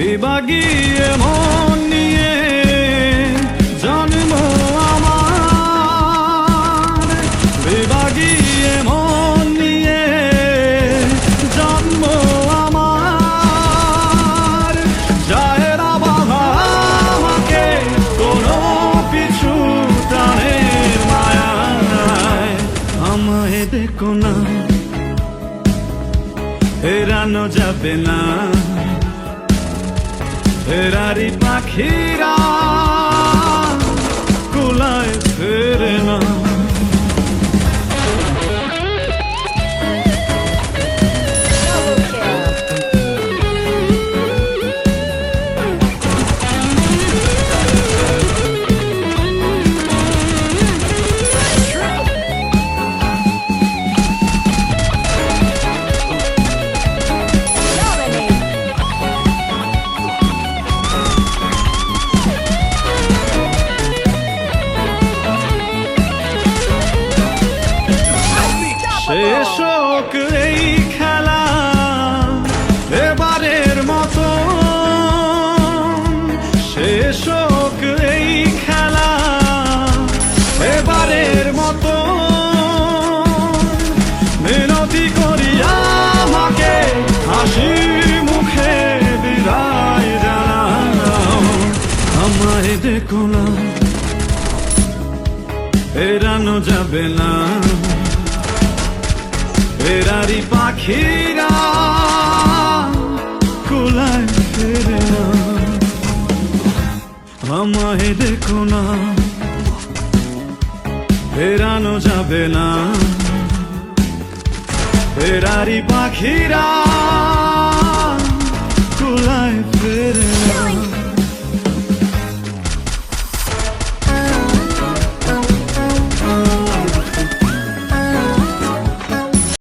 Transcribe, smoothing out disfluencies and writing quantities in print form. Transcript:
বিভাগী মন নিয়ে জন্ম আমার, বিভাগী মন নিয়ে জন্ম আমার। যায় না বাধা আমাকে কোনো পিছু টানের মায়ায়, আমায় দেখো না এড়ানো যাবে না, ফেরারি পাখিরা কুলায় ফেরে না। শেষ হোক এই খেলা এবারের মতো, শেষ হোক এই খেলা এবারের মতো। মিনতি করি আমাকে হাসি মুখে বিদায় জানাও, আমায় দেখো না এড়ানো যাবে না, ফেরারি পাখিরা কুলায় ফেরে না। আমায় দেখো না ফেরানো যাবে না, ফেরারি পাখিরা